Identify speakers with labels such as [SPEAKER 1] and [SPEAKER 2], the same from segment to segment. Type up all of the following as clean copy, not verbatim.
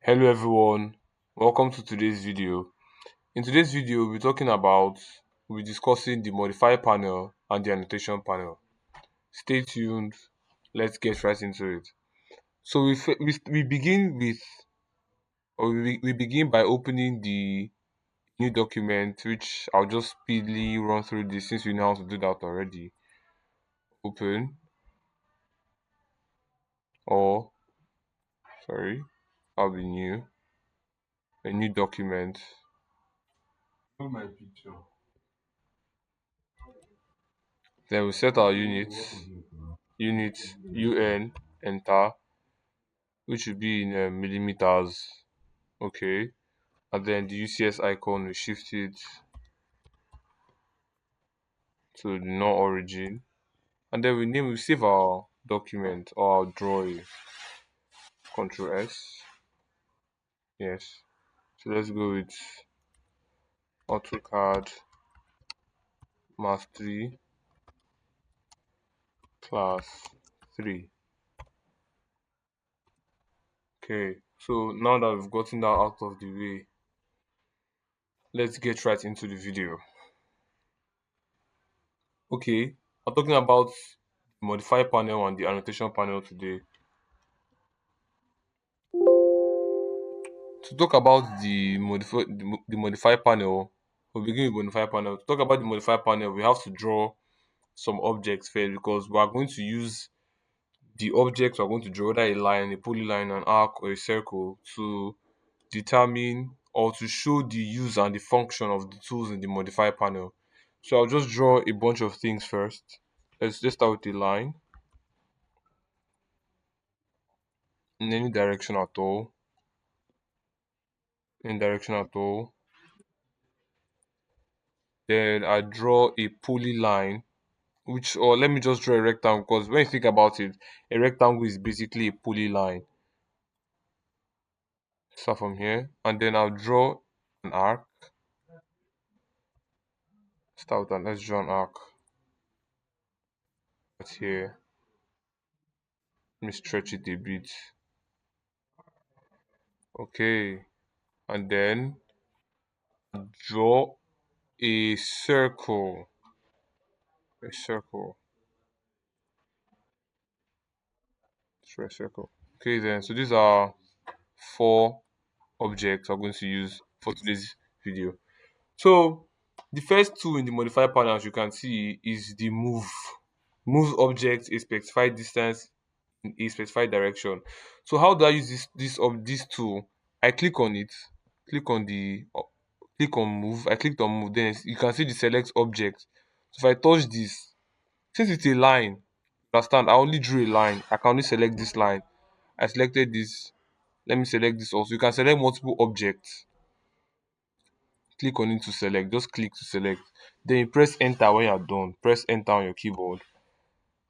[SPEAKER 1] Hello everyone, welcome to today's video. In today's video, we'll be discussing the modify panel and the annotation panel. Stay tuned, let's get right into it. So we begin with, or we begin by opening the new document, which I'll just speedily run through this since we know how to do that already. Open, or sorry, I'll be a new document. My picture. Then we set our unit UN, enter, which will be in millimeters. Okay, and then the UCS icon we shift it to the no origin, and then we save our document or our drawing. Control S. Yes. So let's go with Autocad Mastery Class 3. Okay, so now that we've gotten that out of the way, let's get right into the video. Okay, I'm talking about the modify panel and the annotation panel today. To talk about the modify panel, we'll begin with modify panel. To talk about the modify panel, we have to draw some objects first because we are going to use the objects we're going to draw, whether a line, a polyline, an arc, or a circle, to determine or to show the use and the function of the tools in the modify panel. So I'll just draw a bunch of things first. Let's just start with a line in any direction at all. In direction at all. Then I draw a polyline, which, or let me just draw a rectangle, because when you think about it, a rectangle is basically a polyline. Start from here, and then I'll draw an arc. Start with an, let's draw an arc. Right here. Let me stretch it a bit. Okay, and then draw a circle. A circle. Draw a circle. Okay, then, so these are four objects I'm going to use for today's video. So the first tool in the modifier panel, as you can see, is the move. Moves object a specified distance in a specified direction. So how do I use this tool? I click on it, click on the click on move. I clicked on move. Then you can see the select object. So if I touch this, since it's a line, understand? I only drew a line. I can only select this line. I selected this. Let me select this also. You can select multiple objects. Click on it to select. Just click to select. Then you press enter when you're done. Press enter on your keyboard.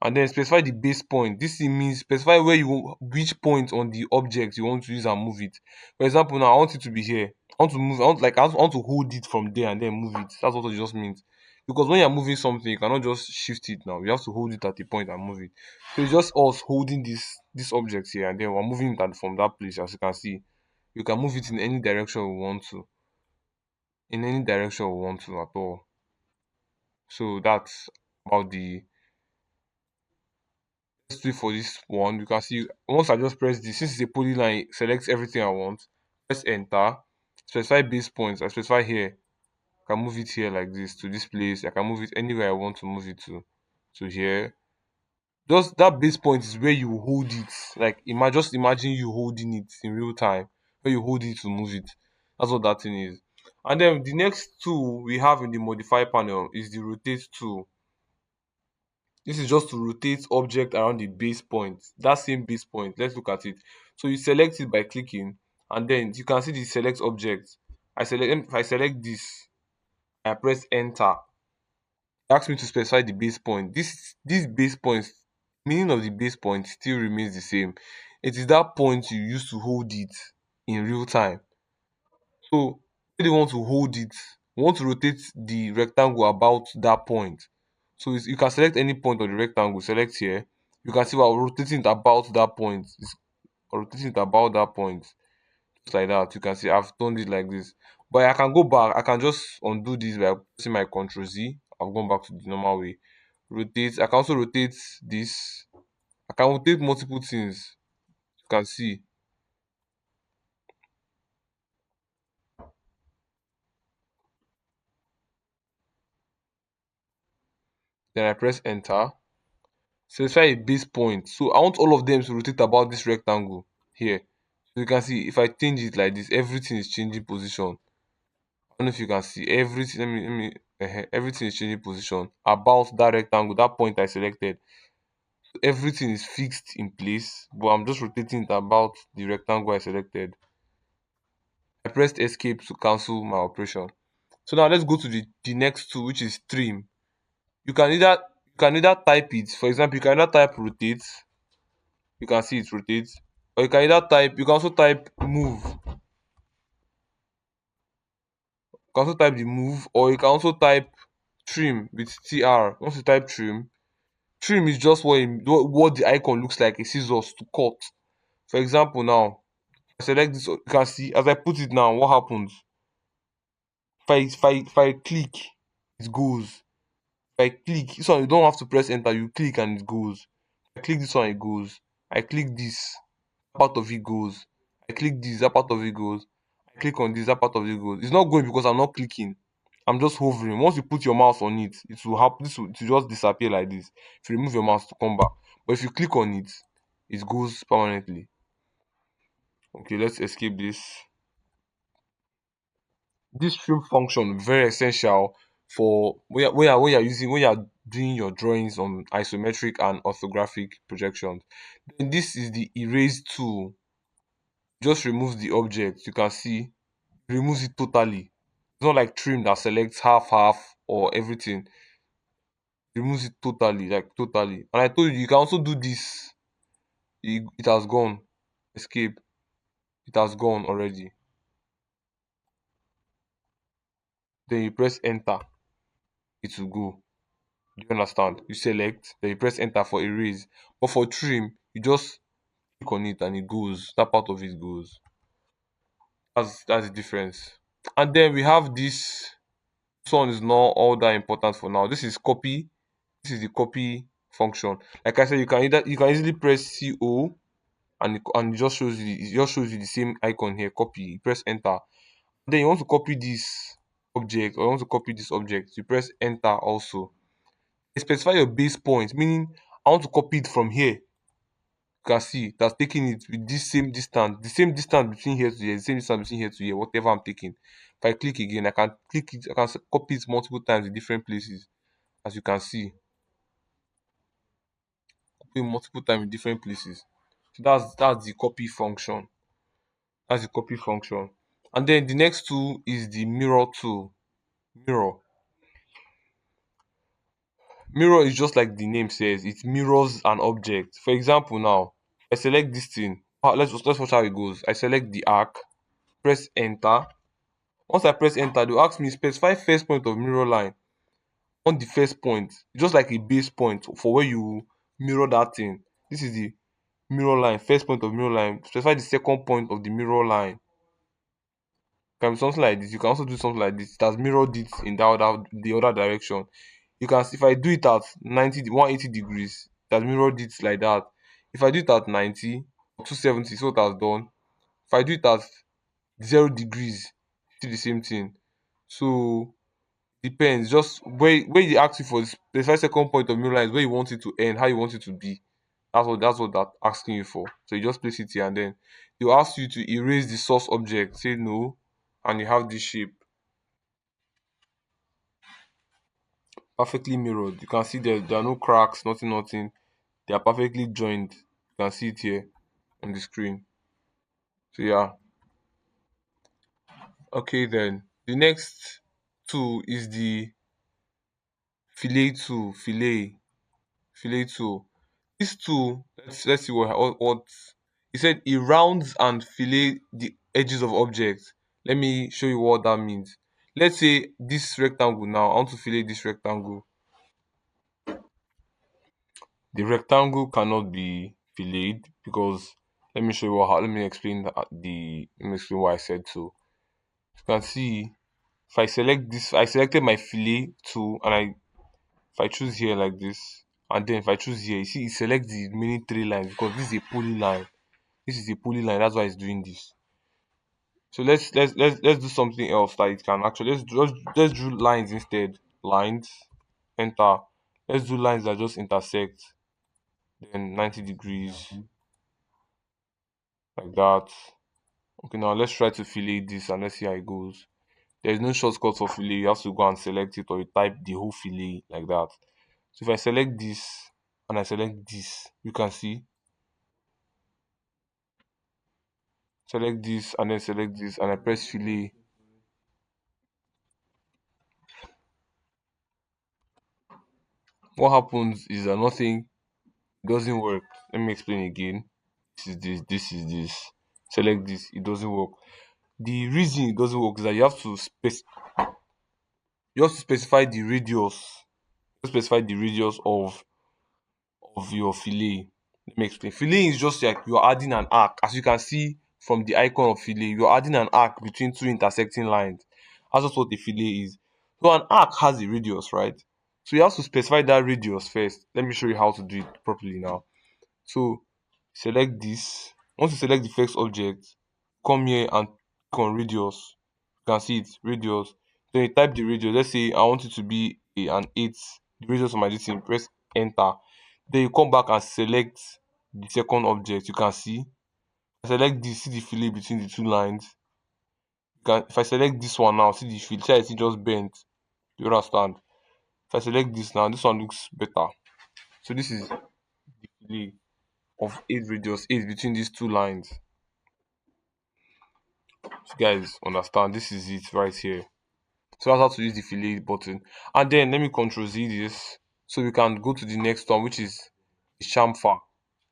[SPEAKER 1] And then specify the base point. This thing means specify which point on the object you want to use and move it. For example, now I want it to be here. I want to move. I want to hold it from there and then move it. That's what it just means. Because when you're moving something, you cannot just shift it now. You have to hold it at a point and move it. So it's just us holding this object here, and then we're moving it from that place. As you can see, you can move it in any direction we want to. In any direction we want to at all. So that's about the let's do it for this one. You can see once I just press this, since it's a polyline, select everything I want. Press enter. Specify base points. I specify here. I can move it here like this to this place. I can move it anywhere I want to move it to here. Just that base point is where you hold it. Like just imagine you holding it in real time. Where you hold it to move it. That's what that thing is. And then the next tool we have in the modify panel is the rotate tool. This is just to rotate object around the base point, that same base point. Let's look at it. So you select it by clicking, and then you can see the select object. If I select this, I press enter. It asks me to specify the base point. This base point, meaning of the base point still remains the same. It is that point you use to hold it in real time. So when you want to hold it, you want to rotate the rectangle about that point. So you can select any point of the rectangle, select here. You can see we're rotating it about that point. It's rotating it about that point. like that. You can see I've done it like this. But I can go back. I can just undo this by pressing my Ctrl Z. I've gone back to the normal way. Rotate. I can also rotate this. I can rotate multiple things. You can see. Then I press enter. Specify a base point. So I want all of them to rotate about this rectangle here. So you can see if I change it like this, everything is changing position. I don't know if you can see everything. Everything is changing position about that rectangle, that point I selected. Everything is fixed in place, but I'm just rotating it about the rectangle I selected. I pressed escape to cancel my operation. So now let's go to the next tool, which is trim. You can either type it. For example, you can either type rotate. You can see it rotates, or you can also type move. You can also type the move, or you can also type trim with tr. Once you type trim is just what the icon looks like, a scissors to cut. For example, now I select this. You can see as I put it now, what happens? If I click, it goes. If I click this one, you don't have to press enter. You click and it goes. I click this one, it goes. I click this, part of it goes. I click this, that part of it goes. I click on this, that part of it goes. It's not going because I'm not clicking. I'm just hovering. Once you put your mouse on it, it will happen. It will just disappear like this. If you remove your mouse to come back, but if you click on it, it goes permanently. Okay, let's escape this. This trim function very essential for when you're doing your drawings on isometric and orthographic projections. Then this is the erase tool. Just removes the object. You can see removes it totally. It's not like trim that selects half or everything. Removes it totally, like totally. And I told you, you can also do this. It has gone. Escape. It has gone already. Then you press enter. It will go. Do you understand? You select, then you press enter for erase. But for trim, you just click on it and it goes. That part of it goes. That's the difference. And then we have this. This one is not all that important for now. This is copy. This is the copy function. Like I said, you can easily press CO and it just shows you the same icon here. Copy. You press enter. Then you want to copy this object or you want to copy this object. You press enter also. Specify your base point, meaning I want to copy it from here. You can see that's taking it with this same distance, the same distance between here to here, the same distance between here to here, whatever I'm taking. If I click again, I can click it, I can copy it multiple times in different places, as you can see. Copy multiple times in different places. So that's the copy function. That's the copy function. And then the next tool is the mirror tool. Mirror. Mirror is just like the name says, it mirrors an object. For example, now I select this thing. Let's watch how it goes. I select the arc, press enter. Once I press enter, they'll ask me specify first point of mirror line on the first point. It's just like a base point for where you mirror that thing. This is the mirror line, first point of mirror line. Specify the second point of the mirror line. Can be something like this. You can also do something like this. It has mirrored it in the other direction. You can see if I do it at 180 degrees, it has mirrored it like that. If I do it at 90 or 270, so it has done. If I do it at 0 degrees, do the same thing. So depends. Just where you ask you for the specified second point of mirror line is where you want it to end, how you want it to be. That's what that asking you for. So you just place it here and then they'll ask you to erase the source object. Say no, and you have this shape perfectly mirrored. You can see there are no cracks, nothing. They are perfectly joined. You can see it here on the screen. So yeah. Okay then. The next tool is the fillet tool. Fillet tool. This tool, let's see what he said. It rounds and fillet the edges of objects. Let me show you what that means. Let's say this rectangle now. I want to fillet this rectangle. The rectangle cannot be filleted because Let me show you what. Let me explain Let me explain what I said. So you can see if I select this, I selected my fillet tool, and if I choose here like this, and then if I choose here, you see it selects the remaining three lines because this is a poly line. This is a poly line. That's why it's doing this. So let's do something else that it can actually let's do lines instead. Lines, enter. Let's do lines that just intersect, then 90 degrees like that. Okay, now let's try to fillet this and let's see how it goes. There's no shortcut for fillet. You have to go and select it, or you type the whole fillet like that. So if I select this and I select this, you can see select this and then select this and I press fillet. What happens is that nothing doesn't work. Let me explain again. This is this. Select this, it doesn't work. The reason it doesn't work is that you have to specify the radius. You specify the radius of your fillet. Let me explain. Fillet is just like you're adding an arc. As you can see from the icon of fillet, you're adding an arc between two intersecting lines. That's just what a fillet is. So an arc has a radius, right? So you have to specify that radius first. Let me show you how to do it properly now. So select this. Once you select the first object, come here and click on radius. You can see it, radius. Then you type the radius. Let's say I want it to be an 8. The radius of my distance. Press enter. Then you come back and select the second object. You can see. Select this, see the fillet between the two lines. If I select this one now, see the fillet. See how it just bent. You understand? If I select this now, this one looks better. So this is the fillet of 8 radius, 8 between these two lines. So you guys understand? This is it right here. So that's how to use the fillet button. And then let me control Z this. So we can go to the next one, which is the chamfer.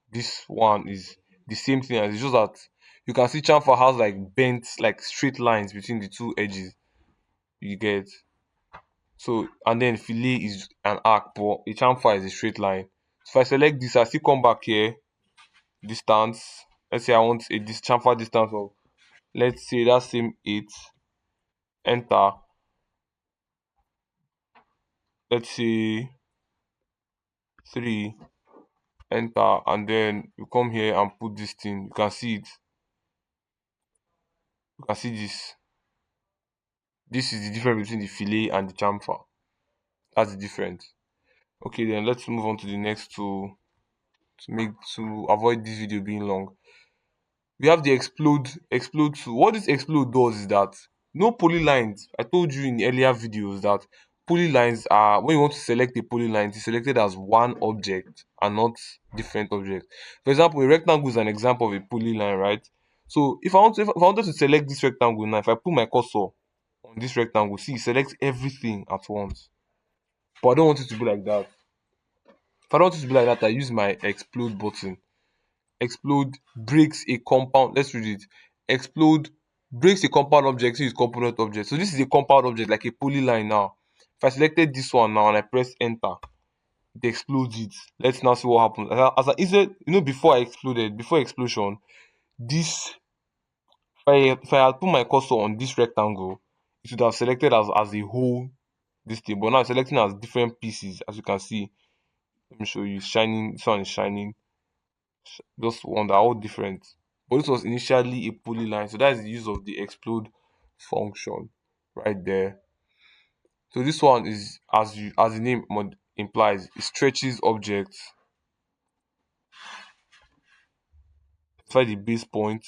[SPEAKER 1] This one is the same thing as it's just that you can see chamfer has like bent, like straight lines between the two edges. You get. So and then fillet is an arc, but a chamfer is a straight line. So if I select this, I still come back here, distance. Let's say I want this chamfer distance of, let's say that same 8. Enter. Let's say 3. Enter, and then you come here and put this thing. You can see it. You can see this. This is the difference between the fillet and the chamfer. That's the difference. Okay, then let's move on to the next tool to avoid this video being long. We have the explode tool. What this explode does is that no polylines. I told you in earlier videos that polylines are, when you want to select a polyline, it's selected as one object and not different objects. For example, a rectangle is an example of a polyline, right? So if I wanted to select this rectangle now, if I put my cursor on this rectangle, see, it selects everything at once. But I don't want it to be like that. If I don't want it to be like that, I use my explode button. Explode breaks a compound. Let's read it. Explode breaks a compound object into its component object. So this is a compound object like a polyline now. If I selected this one now and I press enter, it explodes it. Let's now see what happens. Instead, before I exploded, before explosion, this if I had put my cursor on this rectangle, it would have selected as a whole this thing. But now it's selecting as different pieces, as you can see. Let me show you. It's shining. This one is shining. Just one, they're all different. But this was initially a polyline, so that's the use of the explode function right there. So this one is, as the name implies, it stretches objects. Try the base point,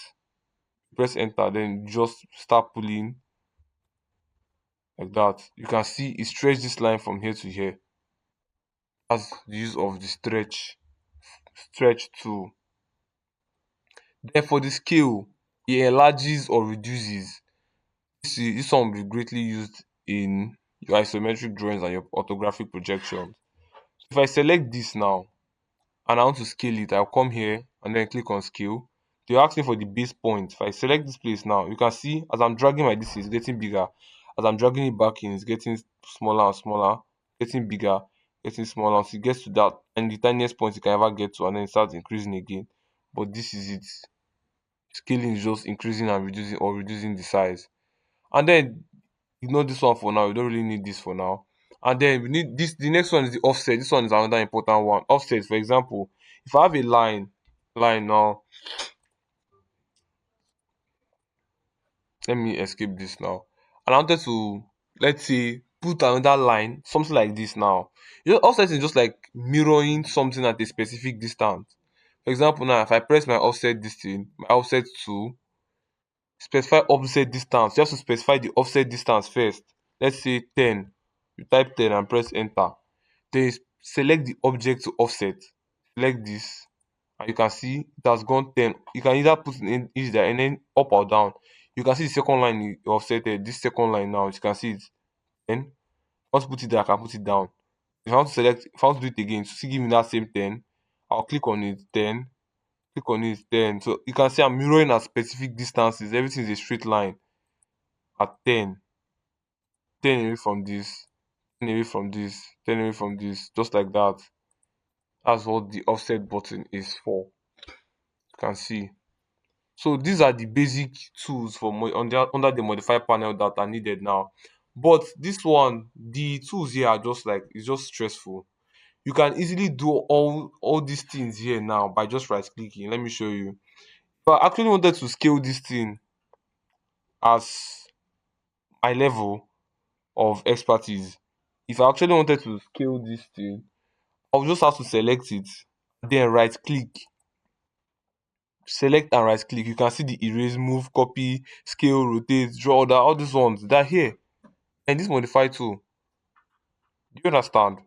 [SPEAKER 1] press enter, then just start pulling like that. You can see it stretch this line from here to here. That's the use of the stretch tool. Then for the scale, it enlarges or reduces. This one will be greatly used in your isometric drawings and your orthographic projections. If I select this now and I want to scale it, I'll come here and then click on scale. They ask me for the base point. If I select this place now, you can see as I'm dragging my distance, it's getting bigger. As I'm dragging it back in, it's getting smaller and smaller, getting bigger, getting smaller. So it gets to that and the tiniest point you can ever get to, and then it starts increasing again. But this is it. Scaling is just increasing and reducing or reducing the size. And then ignore this one for now. We don't really need this for now. And then we need this. The next one is the offset. This one is another important one. Offset, for example, if I have a line now, let me escape this now. And I wanted to, let's say, put another line, something like this now. Offset is just like mirroring something at a specific distance. For example, now if I press my offset this thing, my offset to specify offset distance, you have to specify the offset distance first. Let's say 10. You type 10 and press enter. Then you select the object to offset. Select this, and you can see it has gone 10. You can either put it in either and then up or down. You can see the second line is offsetted. This second line now, you can see it. Then if I want to put it there, I can put it down. If I want to do it again, to still give me that same 10, I'll click on it, 10, click on it, 10. So you can see I'm mirroring at specific distances. Everything is a straight line at 10, 10 away from this, 10 away from this, 10 away from this, just like that. That's what the offset button is for. You can see. So these are the basic tools for under the modify panel that are needed now. But this one, the tools here are just like it's just stressful. You can easily do all these things here now by just right clicking. Let me show you. If I actually wanted to scale this thing as my level of expertise, if I actually wanted to scale this thing, I'll just have to select it, then right click, select and right click. You can see the erase, move, copy, scale, rotate, draw order, all these ones they're here. And this modify tool, do you understand?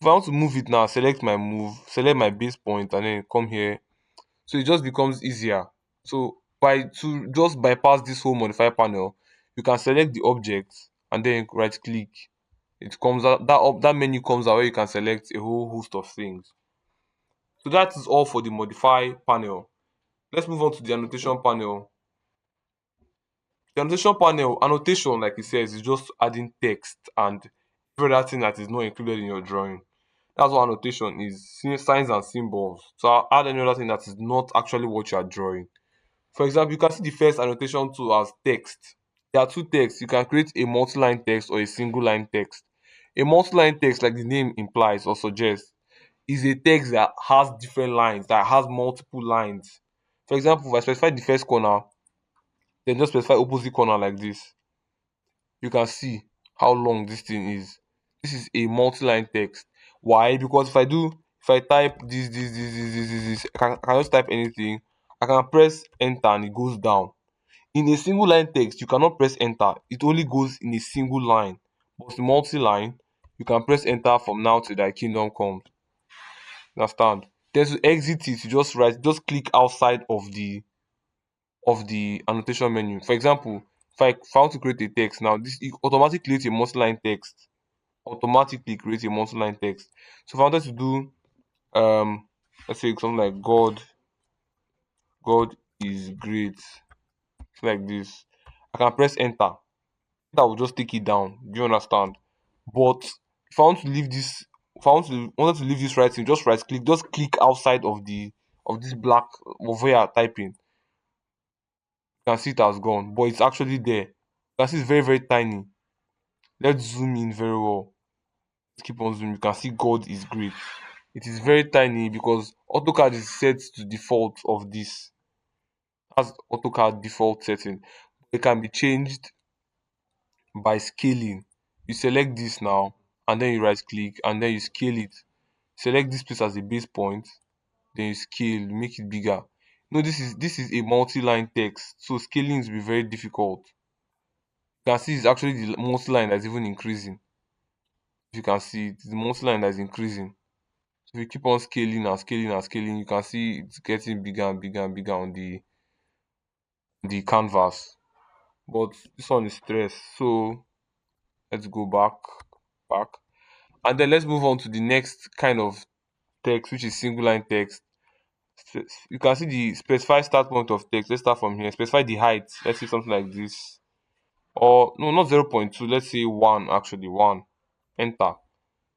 [SPEAKER 1] If I want to move it now, select my move, select my base point, and then come here. So it just becomes easier. So by to just bypass this whole modify panel, you can select the object and then right click. It comes out that menu comes out where you can select a whole host of things. So that is all for the modify panel. Let's move on to the annotation panel. The annotation panel, annotation, like it says, is just adding text and every other thing that is not included in your drawing. That's what annotation is, signs and symbols. So I'll add any other thing that is not actually what you are drawing. For example, you can see the first annotation tool as text. There are two texts. You can create a multi-line text or a single line text. A multi-line text, like the name implies or suggests, is a text that has different lines, that has multiple lines. For example, if I specify the first corner, then just specify opposite corner like this. You can see how long this thing is. This is a multi-line text. Why? Because if I type this, I can just type anything. I can press enter and it goes down. In a single line text, you cannot press enter. It only goes in a single line. But in multi-line, you can press enter from now till thy kingdom comes. Understand? Then to exit it, you just click outside of the annotation menu. For example, if I want to create a text now, this it automatically creates a multi-line text. Automatically creates a multi-line text. So if I wanted to do let's say something like God is great, like this, I can press enter. That will just take it down. Do you understand? But if I want to leave this, if I wanted to leave this writing, just right click, just click outside of this black of where you're typing. You can see it has gone, but it's actually there. You can see it's very, very tiny. Let's zoom in very well. Let's keep on zooming. You can see God is great. It is very tiny because AutoCAD is set to default of this. That's AutoCAD default setting. It can be changed by scaling. You select this now and then you right click and then you scale it. Select this place as a base point, then you scale, make it bigger. No, this is a multi-line text, so scaling will be very difficult. You can see it's actually the multi-line that's even increasing. If you can see it's the multi-line that's increasing. So if you keep on scaling and scaling and scaling, you can see it's getting bigger and bigger and bigger on the canvas. But this one is stress. So let's go back. And then let's move on to the next kind of text, which is single line text. You can see the specify start point of text. Let's start from here. Specify the height. Let's say something like this. Or no, not 0.2. Let's say 1 actually. 1. Enter.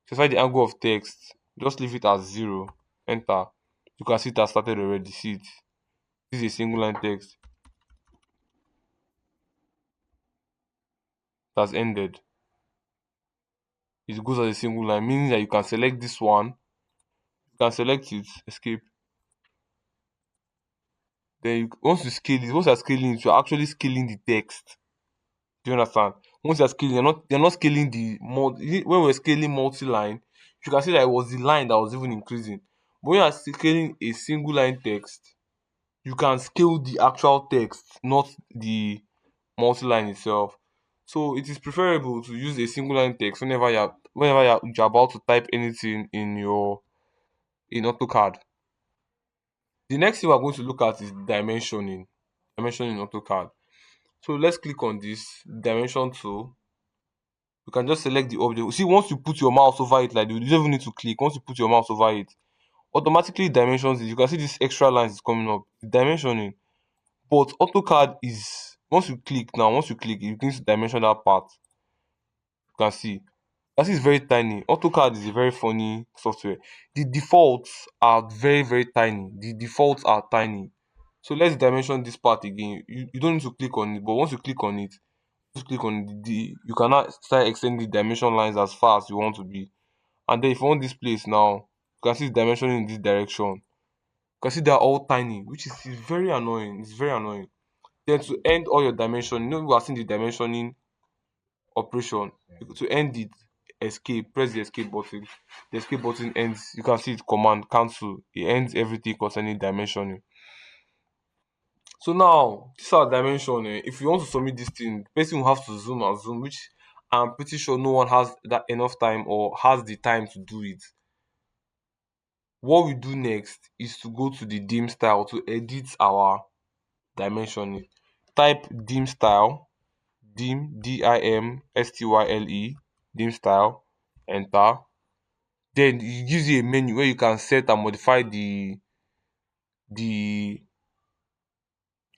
[SPEAKER 1] Specify the angle of text. Just leave it as 0. Enter. You can see it has started already. See it. This is a single line text that's ended. It goes as a single line, meaning that you can select this one, you can select it, escape. Then once you scale it, once you're scaling it, you're actually scaling the text. Do you understand? Once you're scaling, you're not scaling the when we're scaling multi-line, you can see that it was the line that was even increasing. But when you're scaling a single line text, you can scale the actual text, not the multi-line itself. So it is preferable to use a single line text whenever you're about to type anything in AutoCAD. The next thing we're going to look at is dimensioning. Dimensioning in AutoCAD. So let's click on this dimension tool. You can just select the object. See, once you put your mouse over it like this, you don't even need to click. Once you put your mouse over it, automatically dimensions it. You can see this extra lines is coming up. Dimensioning. But AutoCAD is once you click, it begins to dimension that part. You can see. That is very tiny. AutoCAD is a very funny software. The defaults are very, very tiny. The defaults are tiny. So let's dimension this part again. You don't need to click on it, but once you click on it, you cannot start extending the dimension lines as far as you want to be. And then if you want this place now, you can see it's dimensioning in this direction. You can see they're all tiny, which is very annoying. It's very annoying. Then to end all your dimension, we are seeing the dimensioning operation. To end it, escape, press the escape button. The escape button ends, you can see it command cancel. It ends everything concerning dimensioning. So now, this our dimension. If you want to submit this thing, the person will have to zoom and zoom, which I'm pretty sure no one has that enough time or has the time to do it. What we do next is to go to the dim style to edit our dimensioning. Type dim style, dim dim style, enter. Then it gives you a menu where you can set and modify the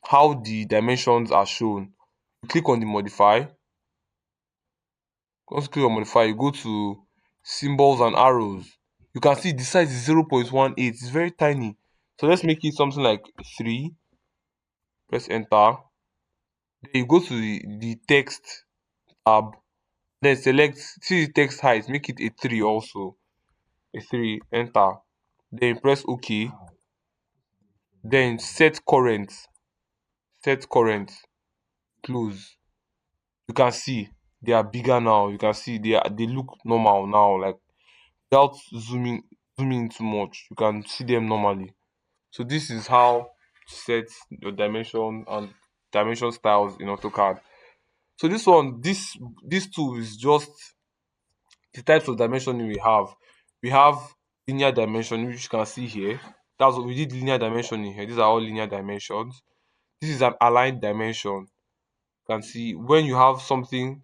[SPEAKER 1] how the dimensions are shown. You click on the modify. Once you click on modify, you go to symbols and arrows. You can see the size is 0.18. It's very tiny. So let's make it something like 3. Press enter. Then you go to the text tab. Then select, see the text height, make it a 3 also. A 3, enter. Then press OK. Then set current, close. You can see they are bigger now. You can see they look normal now, like without zooming in too much. You can see them normally. So this is how to set your dimension and dimension styles in AutoCAD. So this tool is just the types of dimensioning we have. We have linear dimension, which you can see here. That's what we did, linear dimensioning here. These are all linear dimensions. This is an aligned dimension. You can see when you have something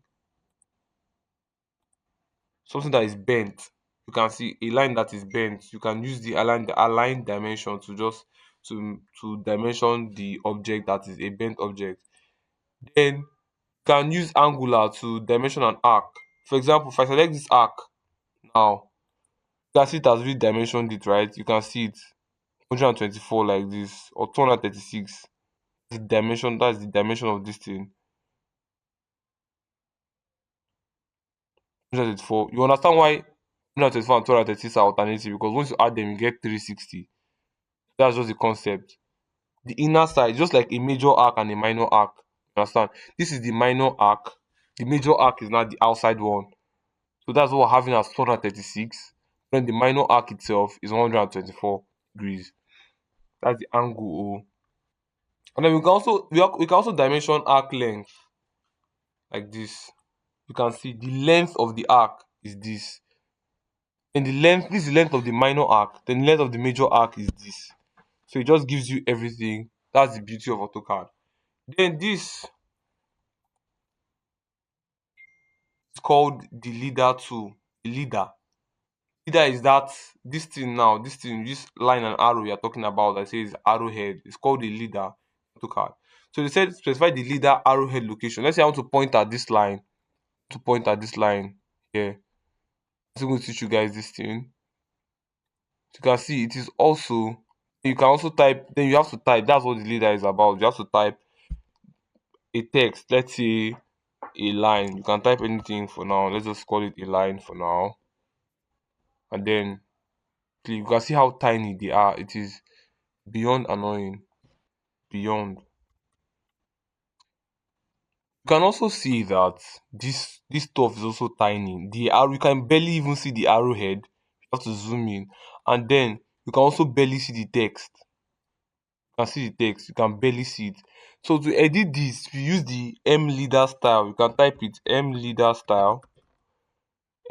[SPEAKER 1] that is bent, you can see a line that is bent. You can use the align dimension to just to dimension the object that is a bent object. Then you can use angular to dimension an arc. For example, if I select this arc now, you can see it has really dimensioned it, right? You can see it 124 like this, or 236. That's the dimension of this thing. 124. You understand why 124 and 236 are alternative? Because once you add them, you get 360. That's just the concept. The inner side, just like a major arc and a minor arc. You understand? This is the minor arc. The major arc is now the outside one. So that's what we're having as 236. Then the minor arc itself is 124 degrees. That's the angle O. And then we can also dimension arc length like this. You can see the length of the arc is this. And this is the length of the minor arc. Then the length of the major arc is this. So it just gives you everything. That's the beauty of AutoCAD. Then this is called the leader tool. The leader. Leader is this line and arrow you're talking about that says arrowhead. It's called the leader AutoCAD. So they said specify the leader arrowhead location. Let's say I want to point at this line. Here. I'm going to teach you guys this thing. You can see it is also You can also type, then you have to type. That's what the leader is about. You have to type a text. Let's say a line. You can type anything for now. Let's just call it a line for now. And then you can see how tiny they are. It is beyond annoying. Beyond. You can also see that this stuff is also tiny. The arrow, you can barely even see the arrowhead. You have to zoom in, and then you can also barely see the text. You can see the text. You can barely see it. So to edit this, if you use the M leader style, you can type it M leader style.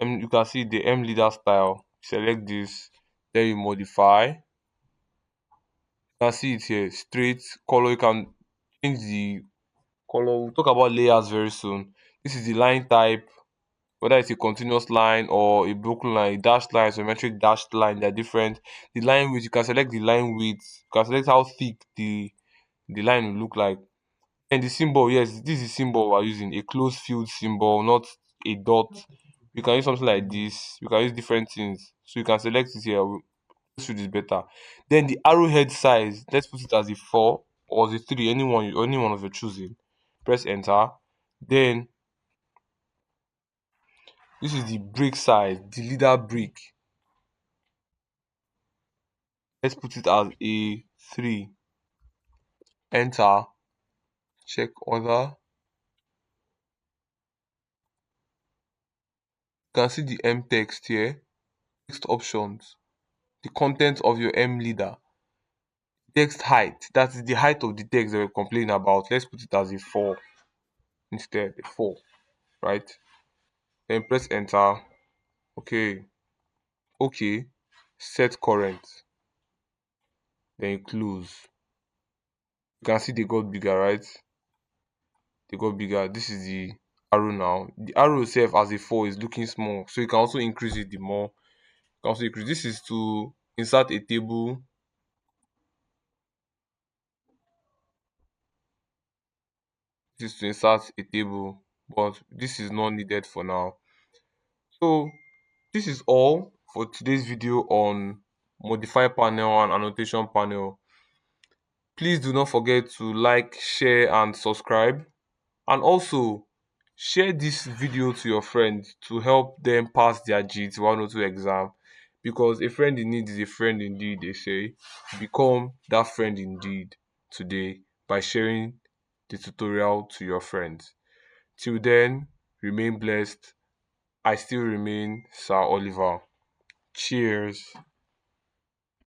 [SPEAKER 1] You can see the M leader style. Select this, then you modify. You can see it here. Straight color. You can change the color. We'll talk about layers very soon. This is the line type, whether it's a continuous line or a broken line, a dashed line, symmetric dashed line, they're different. The line width, you can select the line width, you can select how thick the line will look like. And the symbol, yes, this is the symbol we're using, a closed field symbol, not a dot. You can use something like this, you can use different things. So you can select it here. This field is better. Then the arrowhead size, let's put it as a 4 or the 3, anyone of your choosing. Press enter. Then this is the brick size, the leader brick. Let's put it as a 3. Enter. Check other. You can see the M text here. Text options. The content of your M leader. Text height. That is the height of the text that we're complaining about. Let's put it as a 4 instead. A 4. Right? Then press enter. Okay. Okay. Set current. Then you close. You can see they got bigger, right? They got bigger. This is the arrow now. The arrow itself as a 4 is looking small. So you can also increase it the more. You can also increase. This is to insert a table. This is to insert a table, but this is not needed for now. So this is all for today's video on modify panel and annotation panel. Please do not forget to like, share and subscribe. And also share this video to your friends to help them pass their GT 102 exam, because a friend in need is a friend indeed, they say. Become that friend indeed today by sharing the tutorial to your friends. Till then, remain blessed. I still remain Sir Oliver. Cheers.